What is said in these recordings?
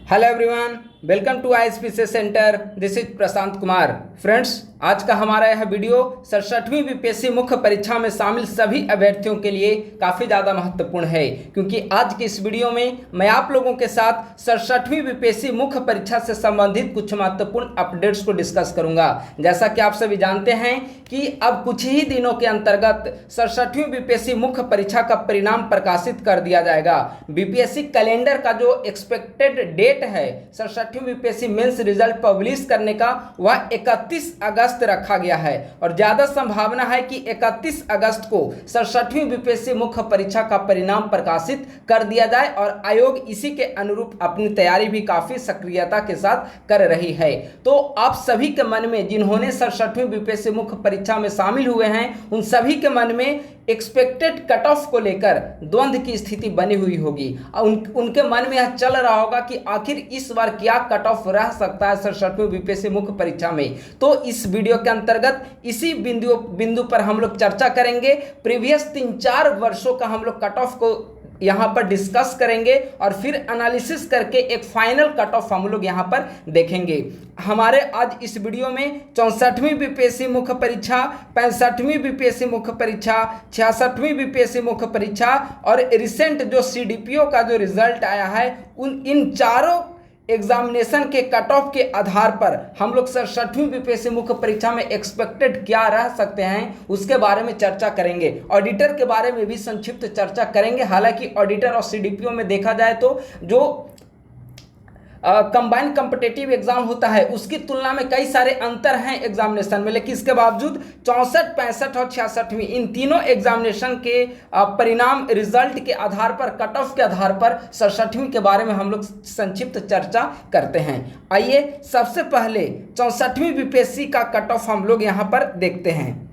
Hello everyone, welcome to ISPC centre. This is Prashant Kumar. Friends, आज का हमारा यह वीडियो 67वीं बीपीएससी मुख्य परीक्षा में शामिल सभी अभ्यर्थियों के लिए काफ़ी ज़्यादा महत्वपूर्ण है, क्योंकि आज के इस वीडियो में मैं आप लोगों के साथ 67वीं बीपीएससी मुख्य परीक्षा से संबंधित कुछ महत्वपूर्ण अपडेट्स को डिस्कस करूंगा। जैसा कि आप सभी जानते हैं कि अब कुछ ही दिनों के अंतर्गत 67वीं बीपीएससी मुख्य परीक्षा का परिणाम प्रकाशित कर दिया जाएगा। बीपीएससी कैलेंडर का जो एक्सपेक्टेड डेट है 67वीं बीपीएससी मेंस रिजल्ट पब्लिश करने का, वह 31 अगस्त रखा गया है और ज्यादा संभावना है कि 31 अगस्त को 67वीं बीपीएससी मुख्य परीक्षा का परिणाम प्रकाशित कर दिया जाए और आयोग इसी के अनुरूप अपनी तैयारी भी काफी सक्रियता के साथ कर रही है। तो आप सभी के मन में, जिन्होंने 67वीं बीपीएससी मुख्य परीक्षा में शामिल हुए हैं, उन सभी के मन में एक्सपेक्टेड कट ऑफ को लेकर द्वंद्व की स्थिति बनी हुई होगी। उनके मन में यह चल रहा होगा कि आखिर इस बार क्या कट ऑफ रह सकता है 67वीं बीपीएससी मुख्य परीक्षा में। तो इस वीडियो के अंतर्गत इसी बिंदु पर हम लोग चर्चा करेंगे। प्रीवियस 3-4 वर्षों का हम लोग कट ऑफ को यहाँ पर डिस्कस करेंगे और फिर एनालिसिस करके एक फाइनल कट ऑफ हम लोग यहाँ पर देखेंगे। हमारे आज इस वीडियो में 64वीं बीपीएससी मुख्य परीक्षा, 65वीं बीपीएससी मुख्य परीक्षा, 66वीं बीपीएससी मुख्य परीक्षा और रिसेंट जो CDPO का जो रिजल्ट आया है, इन चारों एग्जामिनेशन के कट ऑफ के आधार पर हम लोग 67वीं बीपीएससी मुख्य परीक्षा में एक्सपेक्टेड क्या रह सकते हैं उसके बारे में चर्चा करेंगे। ऑडिटर के बारे में भी संक्षिप्त चर्चा करेंगे। हालांकि ऑडिटर और CDPO में देखा जाए तो जो कंबाइंड कॉम्पिटिटिव एग्जाम होता है उसकी तुलना में कई सारे अंतर हैं एग्जामिनेशन में, लेकिन इसके बावजूद 64, 65 और 66वीं इन तीनों एग्जामिनेशन के परिणाम रिजल्ट के आधार पर, कट ऑफ के आधार पर 67वीं के बारे में हम लोग संक्षिप्त चर्चा करते हैं। आइए सबसे पहले 64वीं बीपीएससी का कट ऑफ हम लोग यहाँ पर देखते हैं।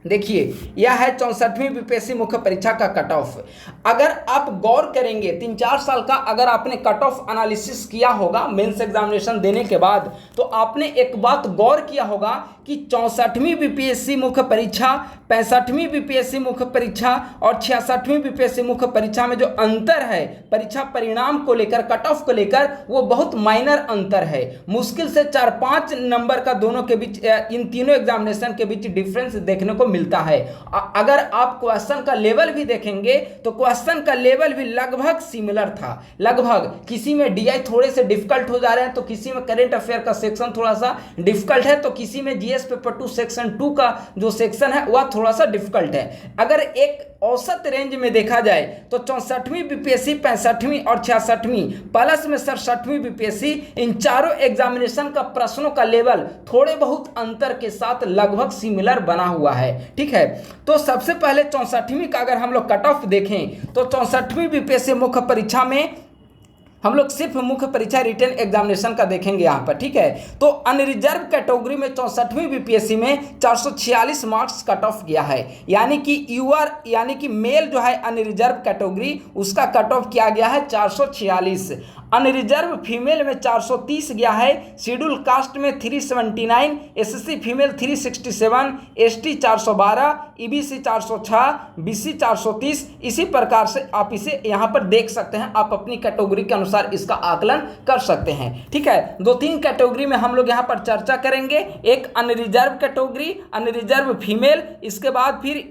देखिए, यह है 64वीं बीपीएससी मुख्य परीक्षा का कट ऑफ। अगर आप गौर करेंगे 3-4 साल का अगर आपने कट ऑफ एनालिसिस किया होगा मेंस एग्जामिनेशन देने के बाद, तो आपने एक बात गौर किया होगा कि 64वीं बीपीएससी मुख्य परीक्षा, 65वीं बीपीएससी मुख्य परीक्षा और 66वीं बीपीएससी मुख्य परीक्षा में जो अंतर है परीक्षा परिणाम को लेकर, कट ऑफ को लेकर, वो बहुत माइनर अंतर है। मुश्किल से 4-5 नंबर का दोनों के बीच, इन तीनों एग्जामिनेशन के बीच डिफरेंस देखने को मिलता है। अगर आप क्वेश्चन का लेवल भी देखेंगे तो क्वेश्चन का लेवल भी लगभग सिमिलर था। लगभग किसी में DI थोड़े से डिफिकल्ट हो जा रहे हैं, तो किसी में करंट अफेयर का सेक्शन थोड़ा सा डिफिकल्ट है, तो किसी में GS पेपर 2 सेक्शन 2 का जो सेक्शन है वह थोड़ा सा डिफिकल्ट है। अगर एक औसत रेंज में देखा जाए तो 64वीं बीपीएससी, 65वीं और 66वीं प्लस में 67वीं बीपीएससी, इन चारों एग्जामिनेशन का प्रश्नों का लेवल थोड़े बहुत अंतर के साथ लगभग सिमिलर बना हुआ है। ठीक है, तो सबसे पहले 64वीं का अगर हम लोग कट ऑफ देखें तो 64वीं बीपीएससी मुख्य परीक्षा में हम लोग सिर्फ मुख्य परीक्षा रिटन एग्जामिनेशन का देखेंगे यहाँ पर। ठीक है, तो अनरिजर्व कैटेगरी में 64वीं बीपीएससी में 446 मार्क्स कट ऑफ किया है। यानी कि मेल जो है अनरिजर्व कैटेगरी, उसका कट ऑफ किया गया है 446। अनरिजर्व फीमेल में 430 गया है, शेड्यूल कास्ट में 379, SC female 367, ST 412, EBC 406, BC 430। इसी प्रकार से आप इसे यहाँ पर देख सकते हैं, आप अपनी कैटेगरी के अनुसार इसका आकलन कर सकते हैं। ठीक है, 2-3 कैटेगरी में हम लोग यहाँ पर चर्चा करेंगे। एक अनरिजर्व कैटेगरी, अनरिजर्व फीमेल, इसके बाद फिर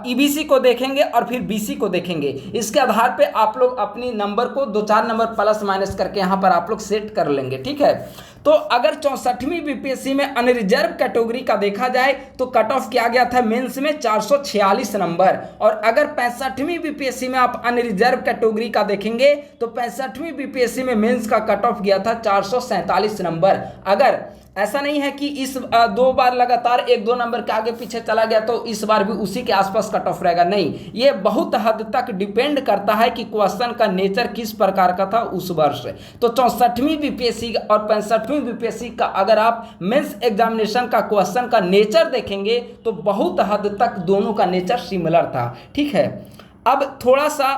EBC को देखेंगे और फिर BC को देखेंगे। इसके आधार पे आप लोग अपनी नंबर को 2-4 नंबर प्लस माइनस करके यहाँ पर आप लोग सेट कर लेंगे। ठीक है, तो अगर 64वीं बीपीएससी में अनरिजर्व कैटेगरी का देखा जाए तो कट ऑफ किया गया था मेंस में 446 नंबर, और अगर 65वीं बीपीएससी में आप अनरिजर्व कैटेगरी का देखेंगे तो 65वीं बीपीएससी में मेंस का कट ऑफ गया था 447 नंबर। अगर ऐसा नहीं है कि इस 2 बार लगातार 1-2 नंबर के आगे पीछे चला गया तो इस बार भी उसी के आसपास कट ऑफ रहेगा, नहीं। ये बहुत हद तक डिपेंड करता है कि क्वेश्चन का नेचर किस प्रकार का था उस वर्ष। तो 64वीं बीपीएससी और 65वीं बीपीएससी का अगर आप मेंस एग्जामिनेशन का क्वेश्चन का नेचर देखेंगे तो बहुत हद तक दोनों का नेचर सिमिलर था। ठीक है, अब थोड़ा सा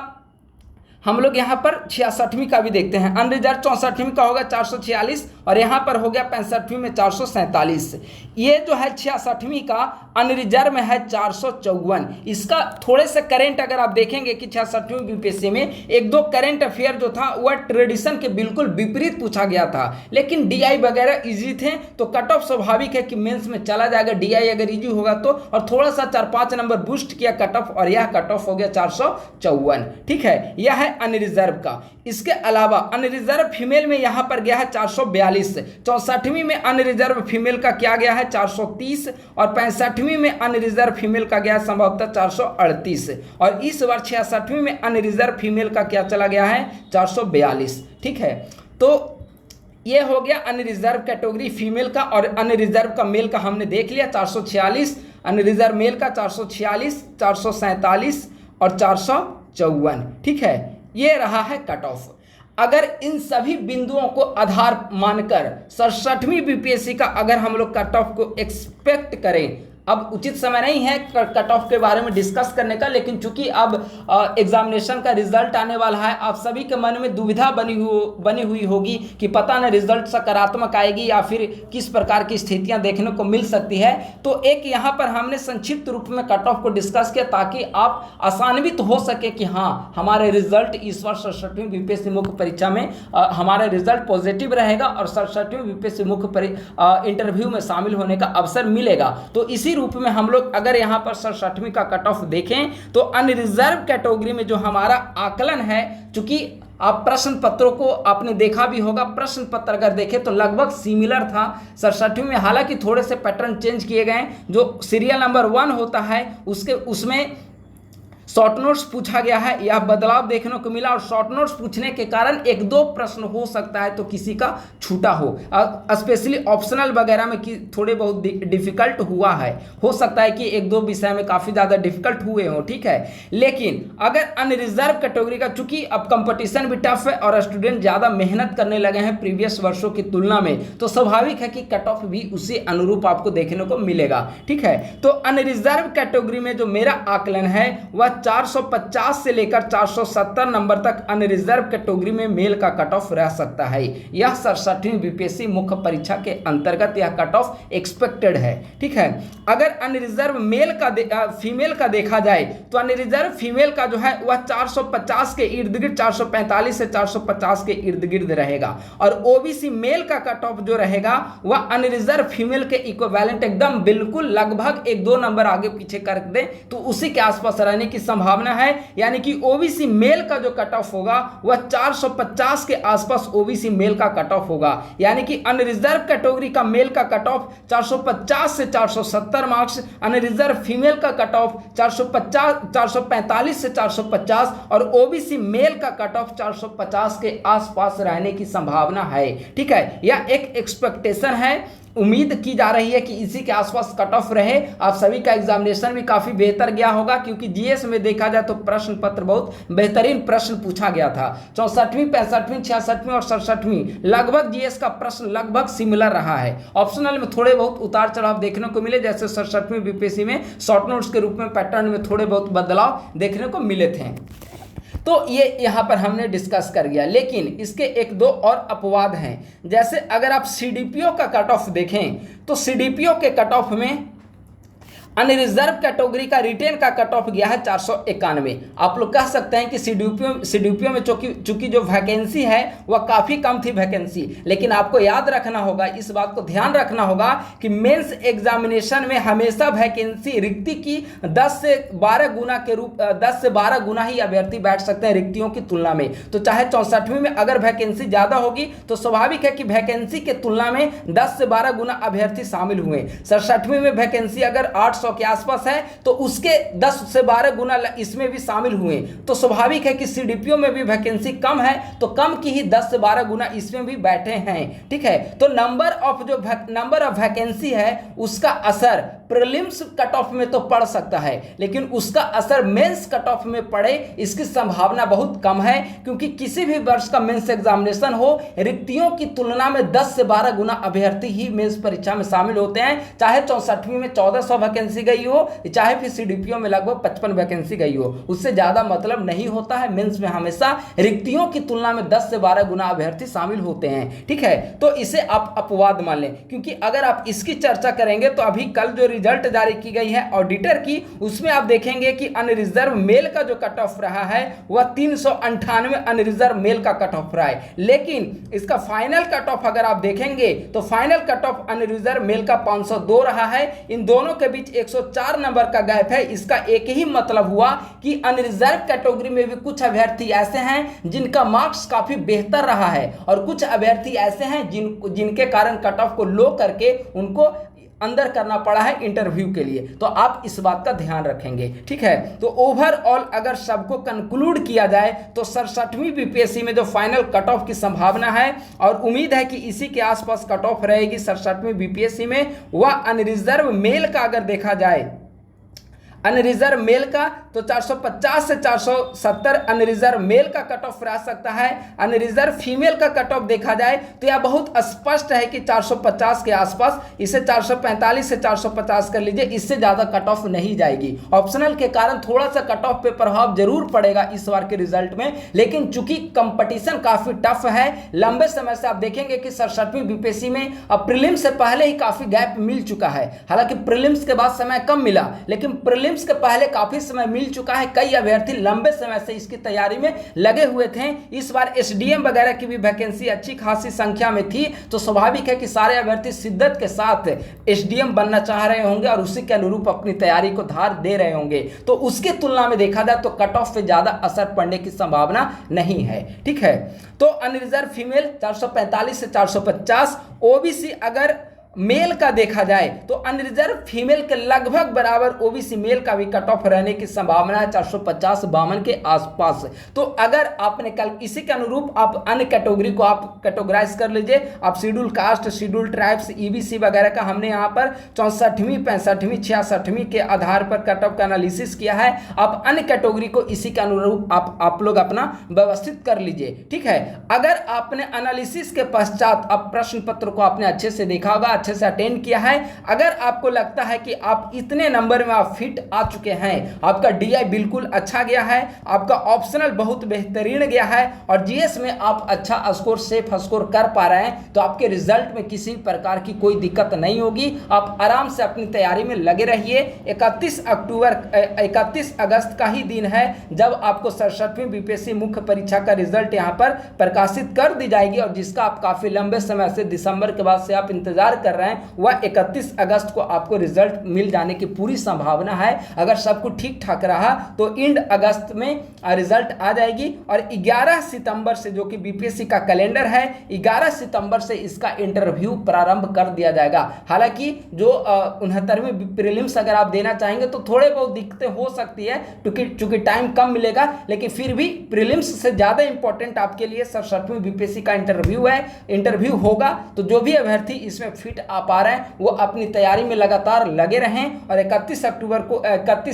हम लोग यहाँ पर 66वीं का भी देखते हैं। अनरिजर्व 64वीं का होगा 446 और यहाँ पर हो गया 65वीं में 447। ये जो है 66वीं का अनरिजर्व में है 454। इसका थोड़े से करेंट अगर आप देखेंगे कि 66वीं बीपीएससी में एक दो करेंट अफेयर जो था वह ट्रेडिशन के बिल्कुल विपरीत पूछा गया था, लेकिन डीआई वगैरह इजी थे तो कट ऑफ स्वाभाविक है कि मेंस में चला जाएगा डीआई अगर इजी होगा तो, और थोड़ा सा 4-5 नंबर बूस्ट किया कट ऑफ और यह कट ऑफ हो गया 454। ठीक है, यह है अनरिजर्व का। इसके अलावा अनरिजर्व फीमेल में यहां पर गया है 442। 64वीं में अनरिजर्व फीमेल का क्या गया है 430 और 65वीं में अनरिजर्व फीमेल का गया संभवतः 438 और इस बार 66वीं में अनरिजर्व फीमेल का क्या चला गया है 442। ठीक है, तो ये हो गया अनरिजर्व कैटेगरी फीमेल का और अनरिजर्व का मेल का हमने देख लिया 446, अनरिजर्व मेल का 446, 447 और 454। ठीक है, ये रहा है कट ऑफ। अगर इन सभी बिंदुओं को आधार मानकर 67वीं बीपीएससी का अगर हम लोग कट ऑफ को एक्सपेक्ट करें, अब उचित समय नहीं है कट ऑफ के बारे में डिस्कस करने का, लेकिन चूंकि अब एग्जामिनेशन का रिजल्ट आने वाला है, आप सभी के मन में दुविधा बनी हुई होगी कि पता नहीं रिजल्ट सकारात्मक आएगी या फिर किस प्रकार की स्थितियां देखने को मिल सकती है। तो एक यहाँ पर हमने संक्षिप्त रूप में कट ऑफ को डिस्कस किया ताकि आप आसान्वित हो सके कि हाँ हमारे रिजल्ट इस वर्ष 67वीं बीपीएससी मुख्य परीक्षा में हमारा रिजल्ट पॉजिटिव रहेगा और 67वीं बीपीएससी मुख्य इंटरव्यू में शामिल होने का अवसर मिलेगा। तो इसी रूप में हम लोग अगर यहां पर 67वीं का कट ऑफ देखें तो अनरिजर्व कैटेगरी में जो हमारा आकलन है, चूंकि आप प्रश्न पत्रों को आपने देखा भी होगा, प्रश्न पत्र अगर देखें तो लगभग सिमिलर था 67वीं में, हालांकि थोड़े से पैटर्न चेंज किए गए। जो सीरियल नंबर 1 होता है उसमें शॉर्ट नोट्स पूछा गया है, यह बदलाव देखने को मिला और शॉर्ट नोट्स पूछने के कारण एक दो प्रश्न हो सकता है तो किसी का छूटा हो, स्पेशली ऑप्शनल वगैरह में कि थोड़े बहुत डिफिकल्ट हुआ है, हो सकता है कि एक दो विषय में काफ़ी ज़्यादा डिफिकल्ट हुए हो। ठीक है, लेकिन अगर अनरिजर्व कैटेगरी का, चूंकि अब कंपटीशन भी टफ है और स्टूडेंट ज़्यादा मेहनत करने लगे हैं प्रीवियस वर्षों की तुलना में, तो स्वाभाविक है कि कट ऑफ भी उसी अनुरूप आपको देखने को मिलेगा। ठीक है, तो अनरिजर्व कैटेगरी में जो मेरा आकलन है वह 450 से लेकर 470 नंबर तक अनरिजर्व कैटेगरी में मेल का कट ऑफ रह सकता है। यह 67वीं बीपीएससी मुख्य परीक्षा के अंतर्गत यह कट ऑफ एक्सपेक्टेड है। ठीक है, अगर अनरिजर्व मेल का फीमेल का देखा जाए तो अनरिजर्व फीमेल का जो है वह 450 के इर्द गिर्द, 445 से 450 के इर्द गिर्द रहेगा और ओबीसी मेल का कट ऑफ जो रहेगा वह अनरिजर्व फीमेल के इक्विवेलेंट एकदम बिल्कुल लगभग 1-2 नंबर आगे पीछे कर दे तो उसी के आसपास रहने की संभावना है। यानी कि ओबीसी मेल का जो कट ऑफ होगा वह 450 के आसपास ओबीसी मेल का कट ऑफ होगा। यानी कि अनरिजर्व कैटेगरी का मेल का कट ऑफ 450 से 470 मार्क्स, अनरिजर्व फीमेल का कट ऑफ 445 से 450 और ओबीसी मेल का कट ऑफ 450 के आसपास रहने की संभावना है। ठीक है, यह एक एक्सपेक्टेशन है, उम्मीद की जा रही है कि इसी के आसपास कट ऑफ रहे। आप सभी का एग्जामिनेशन भी काफी बेहतर गया होगा क्योंकि जीएस में देखा जाए तो प्रश्न पत्र बहुत बेहतरीन प्रश्न पूछा गया था। 64वीं, 65वीं, 66वीं और 67वीं लगभग जीएस का प्रश्न लगभग सिमिलर रहा है। ऑप्शनल में थोड़े बहुत उतार चढ़ाव देखने को मिले, जैसे 67वीं बीपीएससी में शॉर्ट नोट्स के रूप में पैटर्न में थोड़े बहुत बदलाव देखने को मिले थे। तो ये यहाँ पर हमने डिस्कस कर लिया, लेकिन इसके एक दो और अपवाद हैं। जैसे अगर आप सीडीपीओ का कट ऑफ देखें तो सीडीपीओ के कट ऑफ में अनरिजर्व कैटेगरी का रिटेन का कट ऑफ गया है 491। आप लोग कह सकते हैं कि सीडीपीओ में चूंकि जो वैकेंसी है वह काफ़ी कम थी वैकेंसी, लेकिन आपको याद रखना होगा, इस बात को ध्यान रखना होगा कि मेंस एग्जामिनेशन में हमेशा वैकेंसी रिक्ति की 10 से 12 गुना के रूप 10 से 12 गुना ही अभ्यर्थी बैठ सकते हैं रिक्तियों की तुलना में। तो चाहे 64वीं में अगर वैकेंसी ज़्यादा होगी तो स्वाभाविक है कि वैकेंसी के तुलना में 10 से 12 गुना अभ्यर्थी शामिल हुए। 67वीं में वैकेंसी अगर 800 के आसपास है तो उसके 10 से 12 गुना इसमें भी शामिल हुए। तो स्वाभाविक है कि सीडीपीओ में भी वैकेंसी कम है तो कम की ही 10 से 12 गुना इसमें भी बैठे हैं। ठीक है, तो नंबर ऑफ वैकेंसी है उसका असर प्रीलिम्स कट ऑफ में तो पड़ सकता है, लेकिन उसका असर मेंस कट ऑफ में पड़े इसकी संभावना बहुत कम है, क्योंकि किसी भी वर्ष का मेंस एग्जामिनेशन हो, रिक्तियों की तुलना में 10 से 12 गुना अभ्यर्थी ही मेंस परीक्षा में शामिल होते हैं। चाहे 64वीं में 1400 वैकेंसी गई हो, चाहे फिर सीडीपीओ में लगभग 55 वैकेंसी गई हो, उससे ज्यादा मतलब नहीं होता है। मेंस में हमेशा रिक्तियों की तुलना में 10 से 12 गुना अभ्यर्थी शामिल होते हैं। ठीक है, तो इसे आप अपवाद मान लें, क्योंकि अगर आप इसकी चर्चा करेंगे तो अभी कल जो रिजल्ट जारी की गई है ऑडिटर की, उसमें आप देखेंगे कि अनरिजर्व मेल का जो कट ऑफ रहा है वह 398 अनरिजर्व मेल का कट ऑफ रहा है, लेकिन इसका फाइनल कट ऑफ अगर आप देखेंगे तो final cut off unreserved male का 502 रहा है। इन दोनों के बीच 104 नंबर का गैप है। इसका एक ही मतलब हुआ कि अनरिजर्व कैटेगरी में भी कुछ अभ्यर्थी ऐसे हैं जिनका मार्क्स काफी बेहतर रहा है, और कुछ अभ्यर्थी ऐसे हैं जिनके कारण कट ऑफ को लो करके उनको अंदर करना पड़ा है इंटरव्यू के लिए। तो आप इस बात का ध्यान रखेंगे। ठीक है, तो ओवरऑल अगर सबको कंक्लूड किया जाए तो 67वीं बीपीएससी में जो फाइनल कट ऑफ की संभावना है और उम्मीद है कि इसी के आसपास कट ऑफ रहेगी 67वीं बीपीएससी में, वह अनरिजर्व मेल का अगर देखा जाए, अनरिजर्व मेल का तो 450 से 470 अनरिजर्व मेल का कट ऑफ रह सकता है। अनरिजर्व फीमेल का कट ऑफ देखा जाए तो यह बहुत स्पष्ट है कि 450 के आसपास, इसे 445 से 450 कर लीजिए, इससे ज़्यादा कट ऑफ नहीं जाएगी। ऑप्शनल के कारण थोड़ा सा कट ऑफ पे प्रभाव जरूर पड़ेगा इस बार के रिजल्ट में, लेकिन चूंकि कंपटीशन काफ़ी टफ है, लंबे समय से आप देखेंगे कि 67वीं बीपीएससी में अब प्रीलिम्स से पहले ही काफ़ी गैप मिल चुका है। हालांकि प्रीलिम्स के बाद समय कम मिला, लेकिन प्रीलिम्स के पहले काफ़ी समय मिल चुका है। कई अभ्यर्थी लंबे समय से इसकी तैयारी में लगे हुए थे। इस बार एसडीएम वगैरह की भी वैकेंसी अच्छी खासी संख्या में थी, तो स्वाभाविक है कि सारे अभ्यर्थी शिद्दत के साथ एसडीएम बनना चाह रहे होंगे और उसी के अनुरूप अपनी तैयारी को धार दे रहे होंगे। तो उसके तुलना में देखा जाए तो कट ऑफ पे ज्यादा असर पड़ने की संभावना नहीं है। ठीक है, तो अनरिजर्व फीमेल 445 से 450, ओबीसी अगर मेल का देखा जाए तो अनरिजर्व फीमेल के लगभग बराबर ओबीसी मेल का भी कट ऑफ रहने की संभावना है 450-52 के आसपास। तो अगर आपने कल इसी के अनुरूप आप अन्य कैटेगरी को आप कैटेगराइज कर लीजिए। आप schedule caste, schedule tribes, EBC वगैरह का हमने यहाँ पर 64वीं, 65वीं, 66वीं के आधार पर कट ऑफ का एनालिसिस किया है। आप अन्य कैटेगरी को इसी के अनुरूप आप लोग अपना व्यवस्थित कर लीजिए। ठीक है, अगर आपने एनालिसिस के पश्चात आप प्रश्न पत्र को आपने अच्छे से देखा होगा, अच्छे से अटेंड किया है, अगर आपको लगता है कि आप इतने नंबर में आप फिट आ चुके हैं, आपका डीआई बिल्कुल अच्छा गया है, आपका ऑप्शनल बहुत बेहतरीन गया है और जीएस में आप अच्छा स्कोर, सेफ स्कोर कर पा रहे हैं, तो आपके रिजल्ट में किसी प्रकार की कोई दिक्कत नहीं होगी। आप आराम से अपनी तैयारी में लगे रहिए। 31 अगस्त का ही दिन है जब आपको 67वीं बीपीएससी मुख्य परीक्षा का रिजल्ट यहाँ पर प्रकाशित कर दी जाएगी, और जिसका आप काफी लंबे समय से, दिसंबर के बाद से आप इंतजार कर रहे हैं, वह 31 अगस्त को आपको रिजल्ट मिल जाने की पूरी संभावना है। अगर सब कुछ ठीक ठाक रहा तो एंड अगस्त में रिजल्ट आ जाएगी, और 11 सितंबर से, जो कि बीपीएससी का कैलेंडर है, 11 सितंबर से इसका इंटरव्यू प्रारंभ कर दिया जाएगा। हालांकि जो 69वीं प्रीलिम्स अगर आप देना चाहेंगे तो थोड़े बहुत दिक्कतें हो सकती है, चूंकि टाइम कम मिलेगा, लेकिन फिर भी प्रीलिम्स से ज्यादा इंपॉर्टेंट आपके लिए 67वीं बीपीएससी का इंटरव्यू है। इंटरव्यू होगा तो जो भी अभ्यर्थी इसमें फिट आ पा रहे हैं वो अपनी तैयारी में लगातार लगे रहें, और 31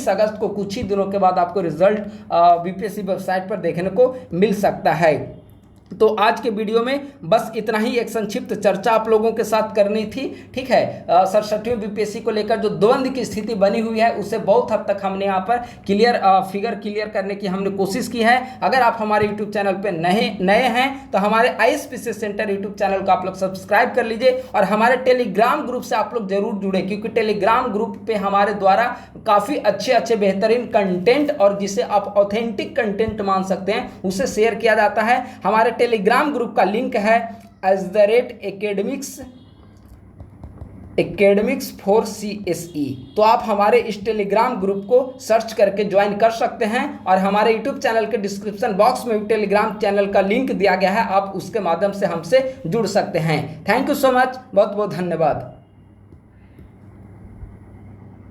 अगस्त को कुछ ही दिनों के बाद आपको रिजल्ट बीपीएससी वेबसाइट पर देखने को मिल सकता है। तो आज के वीडियो में बस इतना ही, एक संक्षिप्त चर्चा आप लोगों के साथ करनी थी। ठीक है, 67वीं बीपीएससी को लेकर जो द्वंद्व की स्थिति बनी हुई है उसे बहुत हद तक हमने यहाँ पर फिगर क्लियर करने की हमने कोशिश की है। अगर आप हमारे यूट्यूब चैनल पर नए हैं तो हमारे आईएसपीसी सेंटर यूट्यूब चैनल को आप लोग सब्सक्राइब कर लीजिए, और हमारे टेलीग्राम ग्रुप से आप लोग जरूर जुड़े, क्योंकि टेलीग्राम ग्रुप पे हमारे द्वारा काफ़ी अच्छे बेहतरीन कंटेंट, और जिसे आप ऑथेंटिक कंटेंट मान सकते हैं, उसे शेयर किया जाता है। हमारे टेलीग्राम ग्रुप का लिंक है academics for CSE। तो आप हमारे इस टेलीग्राम ग्रुप को सर्च करके ज्वाइन कर सकते हैं, और हमारे यूट्यूब चैनल के डिस्क्रिप्शन बॉक्स में भी टेलीग्राम चैनल का लिंक दिया गया है, आप उसके माध्यम से हमसे जुड़ सकते हैं। थैंक यू सो मच, बहुत बहुत धन्यवाद।